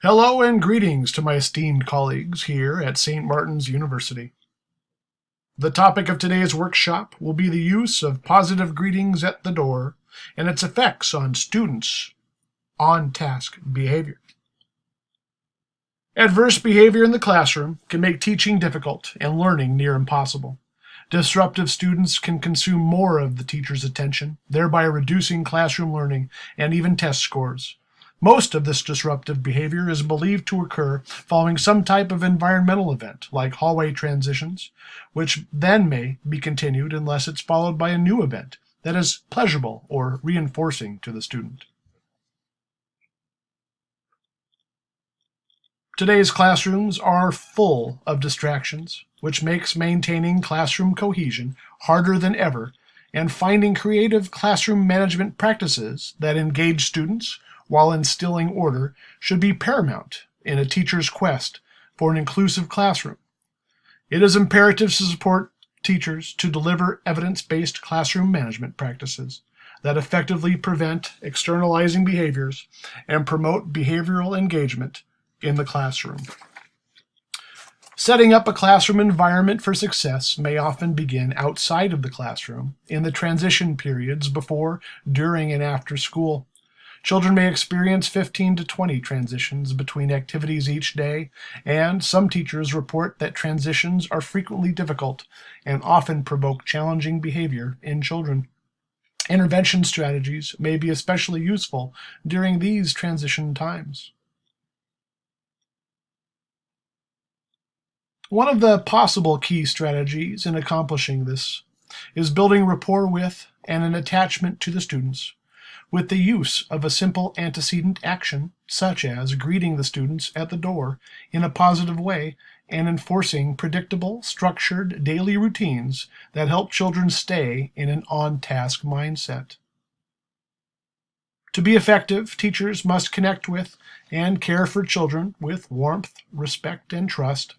Hello and greetings to my esteemed colleagues here at St. Martin's University. The topic of today's workshop will be the use of positive greetings at the door and its effects on students' on-task behavior. Adverse behavior in the classroom can make teaching difficult and learning near impossible. Disruptive students can consume more of the teacher's attention, thereby reducing classroom learning and even test scores. Most of this disruptive behavior is believed to occur following some type of environmental event, like hallway transitions, which then may be continued unless it's followed by a new event that is pleasurable or reinforcing to the student. Today's classrooms are full of distractions, which makes maintaining classroom cohesion harder than ever, and finding creative classroom management practices that engage students while instilling order should be paramount in a teacher's quest for an inclusive classroom. It is imperative to support teachers to deliver evidence-based classroom management practices that effectively prevent externalizing behaviors and promote behavioral engagement in the classroom. Setting up a classroom environment for success may often begin outside of the classroom in the transition periods before, during, and after school. Children may experience 15 to 20 transitions between activities each day, and some teachers report that transitions are frequently difficult and often provoke challenging behavior in children. Intervention strategies may be especially useful during these transition times. One of the possible key strategies in accomplishing this is building rapport with and an attachment to the students, with the use of a simple antecedent action, such as greeting the students at the door in a positive way and enforcing predictable, structured daily routines that help children stay in an on-task mindset. To be effective, teachers must connect with and care for children with warmth, respect, and trust.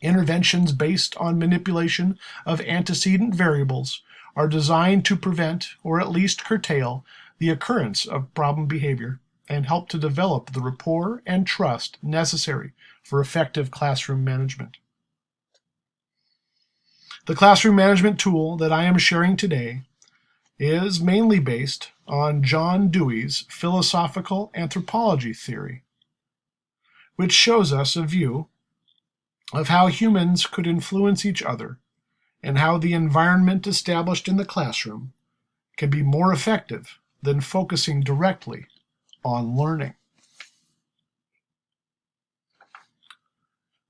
Interventions based on manipulation of antecedent variables are designed to prevent, or at least curtail, the occurrence of problem behavior and help to develop the rapport and trust necessary for effective classroom management. The classroom management tool that I am sharing today is mainly based on John Dewey's philosophical anthropology theory, which shows us a view of how humans could influence each other and how the environment established in the classroom can be more effective than focusing directly on learning.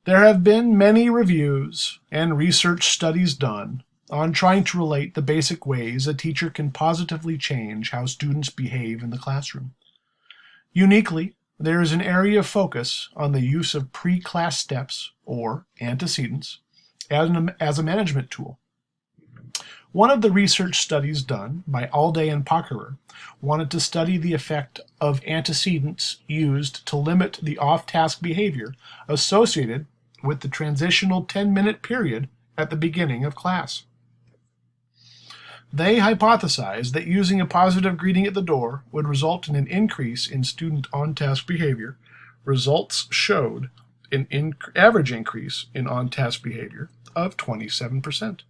There have been many reviews and research studies done on trying to relate the basic ways a teacher can positively change how students behave in the classroom. Uniquely, there is an area of focus on the use of pre-class steps, or antecedents, as a management tool. One of the research studies done by Alday and Pockerer wanted to study the effect of antecedents used to limit the off-task behavior associated with the transitional 10-minute period at the beginning of class. They hypothesized that using a positive greeting at the door would result in an increase in student on-task behavior. Results showed an average increase in on-task behavior of 27%.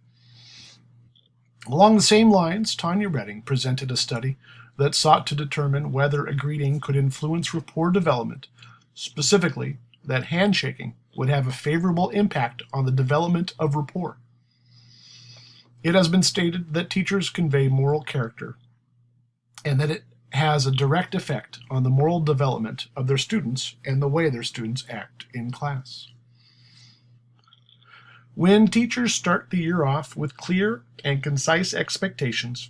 Along the same lines, Tanya Redding presented a study that sought to determine whether a greeting could influence rapport development, specifically that handshaking would have a favorable impact on the development of rapport. It has been stated that teachers convey moral character and that it has a direct effect on the moral development of their students and the way their students act in class. When teachers start the year off with clear and concise expectations,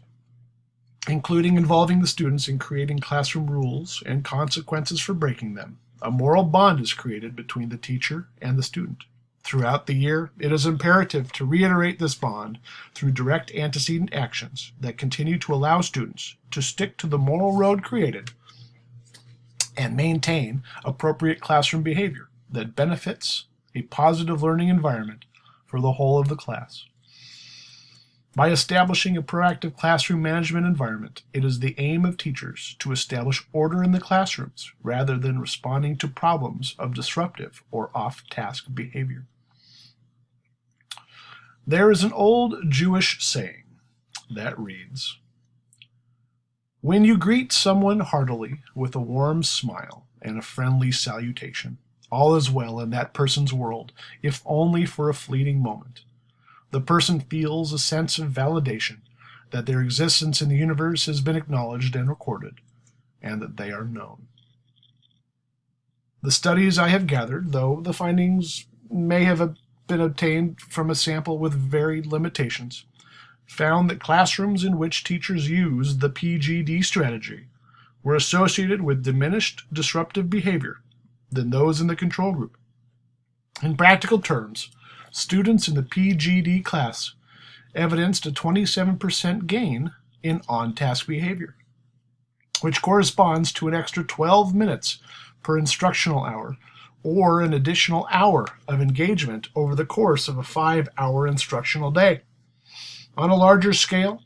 including involving the students in creating classroom rules and consequences for breaking them, a moral bond is created between the teacher and the student. Throughout the year, it is imperative to reiterate this bond through direct antecedent actions that continue to allow students to stick to the moral road created and maintain appropriate classroom behavior that benefits a positive learning environment for the whole of the class. By establishing a proactive classroom management environment, it is the aim of teachers to establish order in the classrooms rather than responding to problems of disruptive or off-task behavior. There is an old Jewish saying that reads, "When you greet someone heartily with a warm smile and a friendly salutation, all is well in that person's world, if only for a fleeting moment. The person feels a sense of validation that their existence in the universe has been acknowledged and recorded, and that they are known." The studies I have gathered, though the findings may have been obtained from a sample with varied limitations, found that classrooms in which teachers used the PGD strategy were associated with diminished disruptive behavior than those in the control group. In practical terms, students in the PGD class evidenced a 27% gain in on-task behavior, which corresponds to an extra 12 minutes per instructional hour, or an additional hour of engagement over the course of a 5-hour instructional day. On a larger scale,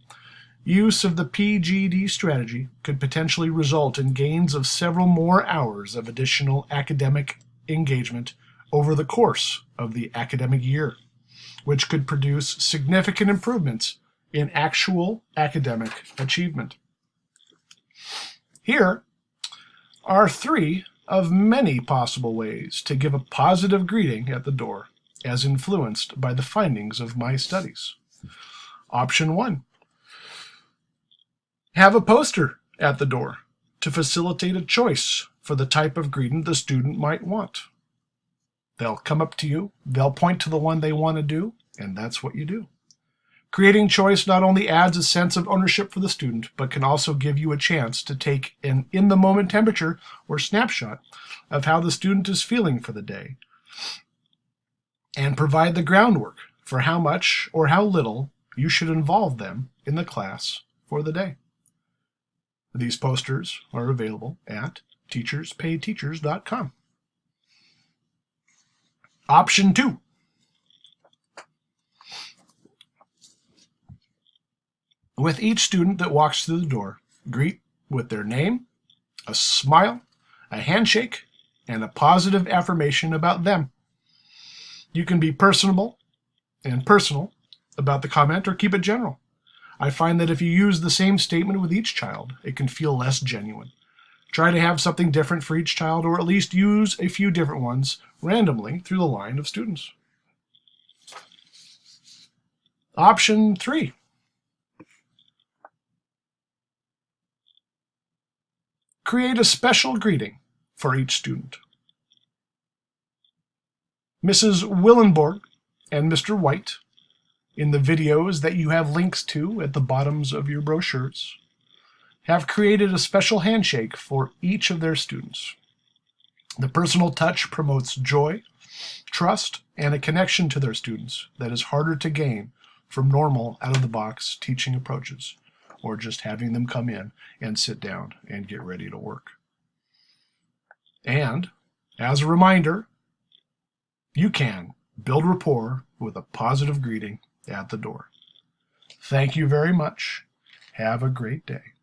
use of the PGD strategy could potentially result in gains of several more hours of additional academic engagement over the course of the academic year, which could produce significant improvements in actual academic achievement. Here are 3 of many possible ways to give a positive greeting at the door, as influenced by the findings of my studies. Option 1. Have a poster at the door to facilitate a choice for the type of greeting the student might want. They'll come up to you, they'll point to the one they want to do, and that's what you do. Creating choice not only adds a sense of ownership for the student, but can also give you a chance to take an in-the-moment temperature or snapshot of how the student is feeling for the day, and provide the groundwork for how much or how little you should involve them in the class for the day. These posters are available at teacherspayteachers.com. Option 2. With each student that walks through the door, greet with their name, a smile, a handshake, and a positive affirmation about them. You can be personable and personal about the comment or keep it general. I find that if you use the same statement with each child, it can feel less genuine. Try to have something different for each child, or at least use a few different ones randomly through the line of students. Option 3. Create a special greeting for each student. Mrs. Willenborg and Mr. White, in the videos that you have links to at the bottoms of your brochures, have created a special handshake for each of their students. The personal touch promotes joy, trust, and a connection to their students that is harder to gain from normal out-of-the-box teaching approaches, or just having them come in and sit down and get ready to work. And, as a reminder, you can build rapport with a positive greeting at the door. Thank you very much. Have a great day.